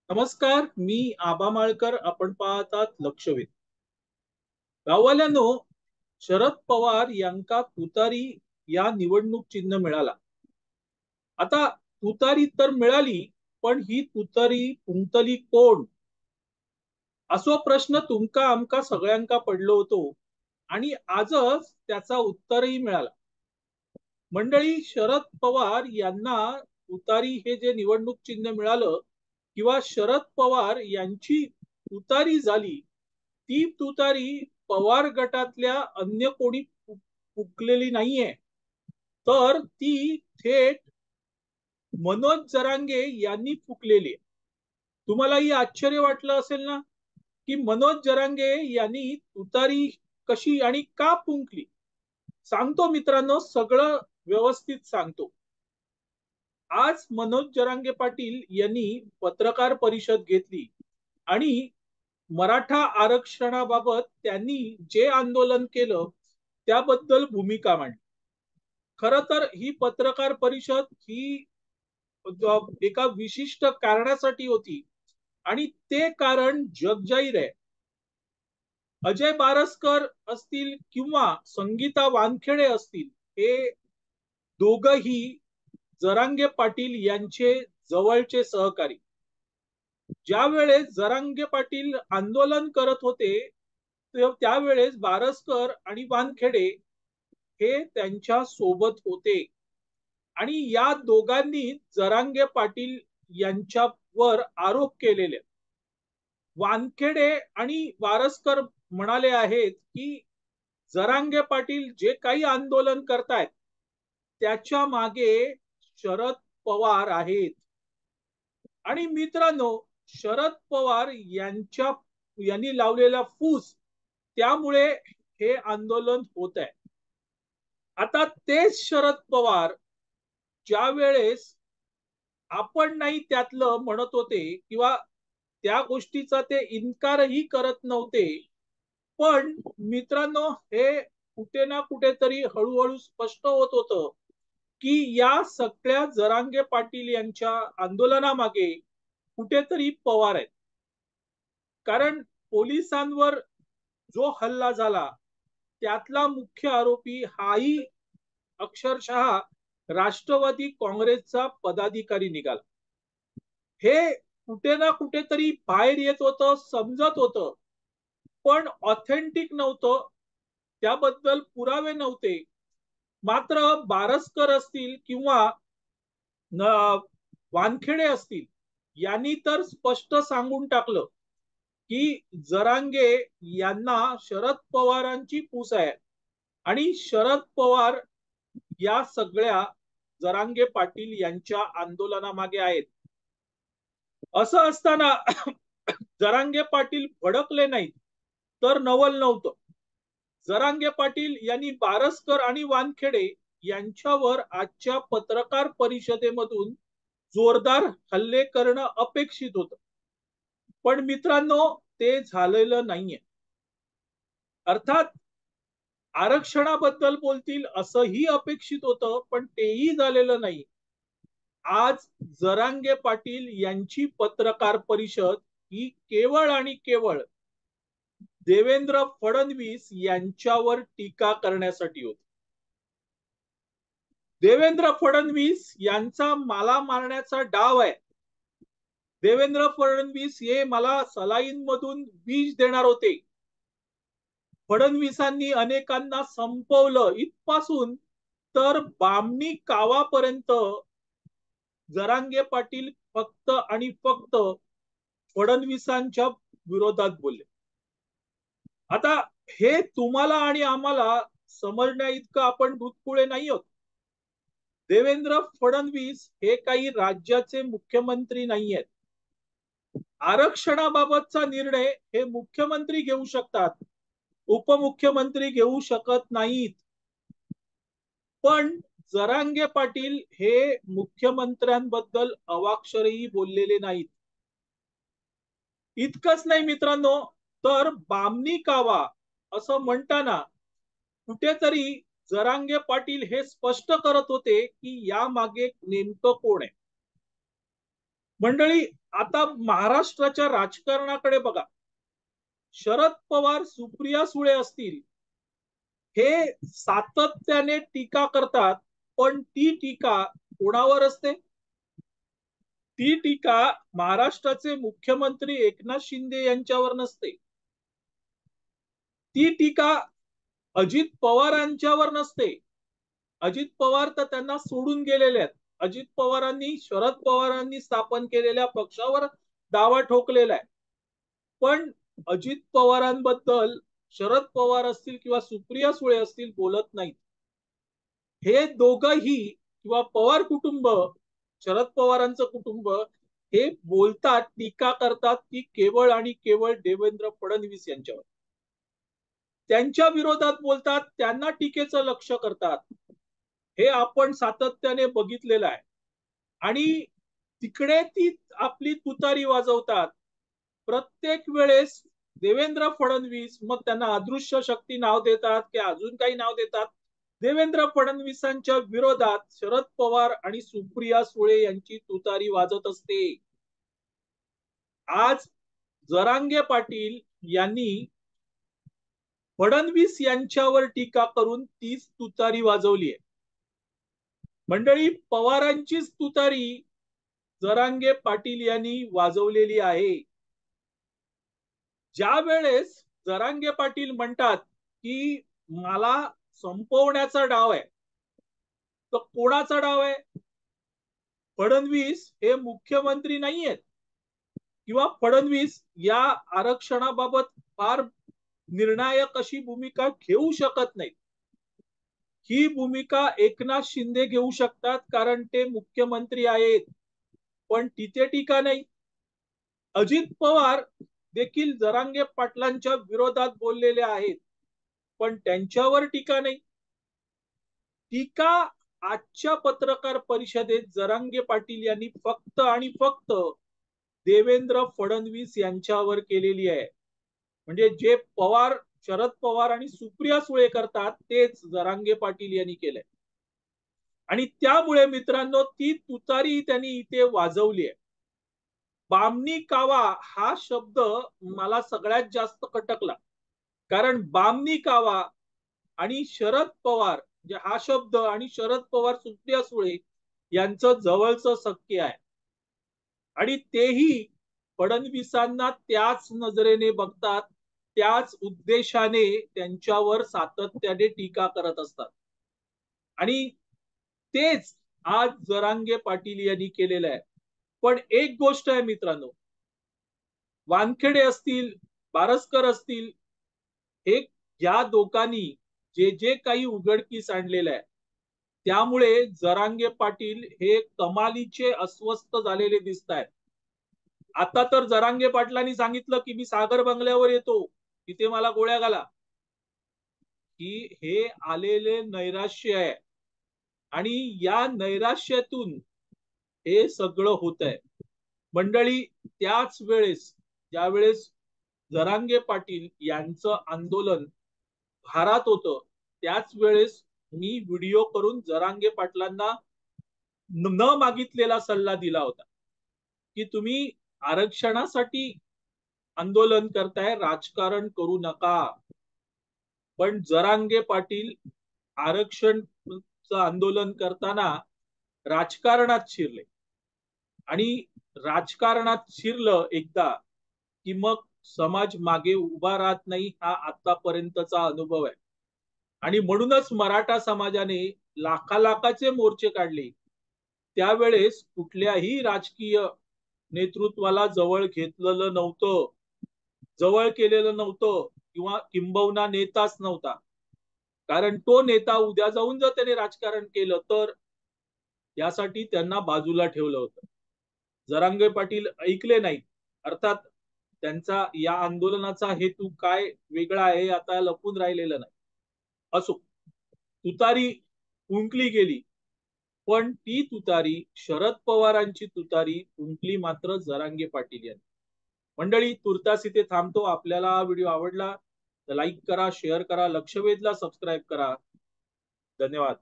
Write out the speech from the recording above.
नमस्कार, मी आबा माळकर. आपण पाहतात लक्षवेध. गाववाल्यानो, शरद पवार यांका तुतारी या निवडणूक चिन्ह मिळाला. आता तुतारी तर मिळाली, पण ही तुतारी पुंतली कोण, असो प्रश्न तुमका आमका सगळ्यांका पडलो होतो. आणि आजच त्याचा उत्तरही मिळाला. मंडळी, शरद पवार यांना तुतारी हे जे निवडणूक चिन्ह मिळालं किंवा शरद पवार यांची तुतारी झाली, ती तुतारी पवार गटातल्या अन्य कोणी फुकलेली नाहीये, तर ती थेट मनोज जरांगे यांनी फुकलेली आहे. तुम्हालाही आश्चर्य वाटलं असेल ना, की मनोज जरांगे यांनी तुतारी कशी आणि का फुंकली. सांगतो मित्रांनो, सगळं व्यवस्थित सांगतो. आज मनोज जरांगे पाटील यांनी पत्रकार परिषद घेतली आणि मराठा आरक्षणाबाबत त्यांनी जे आंदोलन केलं त्याबद्दल भूमिका मांडली. खर तर ही पत्रकार परिषद ही एका विशिष्ट कारणासाठी होती आणि ते कारण जगजाहीर आहे. अजय बारसकर असतील किंवा संगीता वानखेडे असतील, हे दोघही जरांगे पाटील यांचे जवळचे सहकारी. ज्या वेळेस जरांगे पाटील आंदोलन करत होते, त्यावेळेस बारसकर आणि वानखेडे हे त्यांच्या सोबत होते. आणि या दोघांनी जरांगे पाटील यांच्यावर आरोप केलेले. वानखेडे आणि बारसकर म्हणाले आहेत की जरांगे पाटील जे काही आंदोलन करतायत त्याच्या मागे शरद पवार आहेत. आणि मित्रांनो, शरद पवार यांनी लावलेला फूस, त्यामुळे हे आंदोलन होत आहे. आता तेच शरद पवार ज्या वेळेस आपण नाही त्यातलं म्हणत होते किंवा त्या गोष्टीचा ते इन्कारही करत नव्हते, पण मित्रांनो, हे कुठे ना कुठेतरी हळूहळू स्पष्ट होत होतं की या सगळ्या जरांगे पाटील यांच्या आंदोलनामागे कुठेतरी पवार आहेत. कारण पोलिसांवर जो हल्ला झाला त्यातला मुख्य आरोपी हाही अक्षरशः राष्ट्रवादी काँग्रेसचा पदाधिकारी निघाला. हे कुठे ना कुठेतरी बाहेर येत होतं, समजत होतं, पण ऑथेंटिक नव्हतं, त्याबद्दल पुरावे नव्हते. मात्र बारसकर असतील किंवा वानखेडे असतील, यांनी तर स्पष्ट सांगून टाकलं की जरांगे यांना शरद पवारांची पूस आहे आणि शरद पवार या सगळ्या जरांगे पाटील यांच्या आंदोलनामागे आहेत. असं असताना जरांगे पाटील भडकले नाहीत तर नवल नव्हतं. जरांगे पाटील यांनी बारसकर आणि वानखेडे यांच्यावर आजच्या पत्रकार परिषदेमधून जोरदार हल्ले करणं अपेक्षित होतं. पण मित्रांनो, ते झालेलं नाहीये. अर्थात आरक्षणाबद्दल बोलतील असंही अपेक्षित होतं, पण तेही झालेलं नाही. आज जरांगे पाटील यांची पत्रकार परिषद ही केवळ आणि केवळ देवेंद्र फडणवीस यांच्यावर टीका करण्यासाठी होती. देवेंद्र फडणवीस यांचा मला मारण्याचा डाव आहे. देवेंद्र फडणवीस हे मला सलाईन मधून विष देणार होते. फडणवीसांनी अनेकांना संपवलं, इथपासून तर बामणी कावापर्यंत जरांगे पाटील फक्त आणि फक्त फडणवीसांच्या विरोधात बोलले. आता हे तुम्हाला आणि आम्हाला समजण्या इतकं आपण भूतपुळे नाही आहोत. देवेंद्र फडणवीस हे काही राज्याचे मुख्यमंत्री नाही आहेत. आरक्षणाबाबतचा निर्णय हे मुख्यमंत्री घेऊ शकतात, उपमुख्यमंत्री घेऊ शकत नाहीत. पण जरांगे पाटील हे मुख्यमंत्र्यांबद्दल अवाक्षरही बोललेले नाहीत. इतकंच नाही मित्रांनो, तर बामणी कावा असं म्हणताना कुठेतरी जरांगे पाटील हे स्पष्ट करत होते की या मागे नेमकं कोण आहे. मंडळी, आता महाराष्ट्राच्या राजकारणाकडे बघा. शरद पवार, सुप्रिया सुळे असतील, हे सातत्याने टीका करतात, पण ती टीका कोणावर असते? ती टीका महाराष्ट्राचे मुख्यमंत्री एकनाथ शिंदे यांच्यावर नसते. ती टीका अजित पवारांच्यावर नसते. अजित पवार तर त्यांना सोडून गेलेले आहेत. अजित पवारांनी, शरद पवारांनी स्थापन केलेल्या पक्षावर दावा ठोकलेला आहे. पण अजित पवारांबद्दल शरद पवार असतील किंवा सुप्रिया सुळे असतील बोलत नाहीत. हे दोघंही किंवा पवार कुटुंब, शरद पवारांचं कुटुंब, हे बोलतात, टीका करतात की केवळ आणि केवळ देवेंद्र फडणवीस यांच्यावर. त्यांच्या विरोधात बोलतात, त्यांना टीकेचं लक्ष करतात. हे आपण सातत्याने बघितलेलं आहे. आणि तिकडे ती आपली तुतारी वाजवतात. प्रत्येक वेळेस देवेंद्र फडणवीस, मग त्यांना अदृश्य शक्ती नाव देतात की अजून काही नाव देतात, देवेंद्र फडणवीसांच्या विरोधात शरद पवार आणि सुप्रिया सुळे यांची तुतारी वाजत असते. आज जरांगे पाटील यांनी फडणवीस यांच्यावर टीका करून तीच तुतारी वाजवली आहे. मंडळी, पवारांचीच तुतारी जरांगे पाटील यांनी वाजवलेली आहे. ज्या वेळेस जरांगे पाटील म्हणतात की मला संपवण्याचा डाव आहे, तर कोणाचा डाव आहे? फडणवीस हे मुख्यमंत्री नाहीयेत किंवा फडणवीस या आरक्षणाबाबत फार निर्णायक अशी भूमिका घेऊ शकत नाही. ही भूमिका एकनाथ शिंदे घेऊ शकतात, कारण ते मुख्यमंत्री आहेत. पण तिथे टीका नाही. अजित पवार देखील जरांगे पाटलांच्या विरोधात बोललेले आहेत, पण त्यांच्यावर टीका नाही. टीका आजच्या पत्रकार परिषदेत जरांगे पाटील यांनी फक्त आणि फक्त देवेंद्र फडणवीस यांच्यावर केलेली आहे. म्हणजे जे पवार, शरद पवार आणि सुप्रिया सुळे करतात, तेच जरांगे पाटील यांनी केलंय. आणि त्यामुळे मित्रांनो, ती तुतारी त्यांनी इथे वाजवली आहे. बामणी कावा हा शब्द मला सगळ्यात जास्त खटकला, कारण बामणी कावा आणि शरद पवार, हा शब्द आणि शरद पवार, सुप्रिया सुळे यांचं जवळचं सख्य आहे. आणि तेही फडणवीसांना त्याच नजरेने बघतात, त्याच उद्देशाने त्यांच्यावर सातत्याने टीका करत असतात. आणि तेच आज जरांगे पाटील यांनी केलेलं आहे. पण एक गोष्ट आहे मित्रांनो, वानखेडे असतील, बारसकर असतील, हे या दोघांनी जे जे काही उघडकीस आणलेलं आहे, त्यामुळे जरांगे पाटील हे कमालीचे अस्वस्थ झालेले दिसत आहेत. आता तर जरांगे पाटलांनी सांगितलं की मी सागर बंगल्यावर येतो, तिथे मला गोळ्या घाला. की हे आलेले नैराश्य आहे. आणि या नैराश्यातून हे सगळं होत आहे. मंडळी, त्याच वेळेस ज्यावेळेस जरांगे पाटील यांचं आंदोलन भारात होतं, त्याच वेळेस मी व्हिडिओ करून जरांगे पाटलांना न मागितलेला सल्ला दिला होता की तुम्ही आरक्षणासाठी आंदोलन करताय, राजकारण करू नका. पण जरांगे पाटील आरक्षणचं आंदोलन करताना राजकारणात शिरले. आणि राजकारणात शिरलं एकदा की मग समाज मागे उभा राहत नाही, हा आतापर्यंतचा अनुभव आहे. आणि म्हणूनच मराठा समाजाने लाखाचे मोर्चे काढले. त्यावेळेस कुठल्याही राजकीय नेतृत्वाला जवळ घेतलेलं नव्हतं, जवळ केलेलं नव्हतं, किंवा किंबहुना नेताच नव्हता. कारण तो नेता उद्या जाऊन जर त्याने राजकारण केलं तर यासाठी त्यांना बाजूला ठेवलं होतं. जरांगे पाटील ऐकले नाहीत. अर्थात त्यांचा या आंदोलनाचा हेतू काय वेगळा आहे आता लपून राहिलेलं नाही. असो, तुतारी फुंकली गेली, पण ती तुतारी, शरद पवारांची तुतारी फुंकली मात्र जरांगे पाटील यांनी. मंडळी, तुर्तास इथे थांबतो. आपल्याला हा व्हिडिओ आवडला तर लाईक करा, शेअर करा, लक्षवेधला सबस्क्राईब करा. धन्यवाद.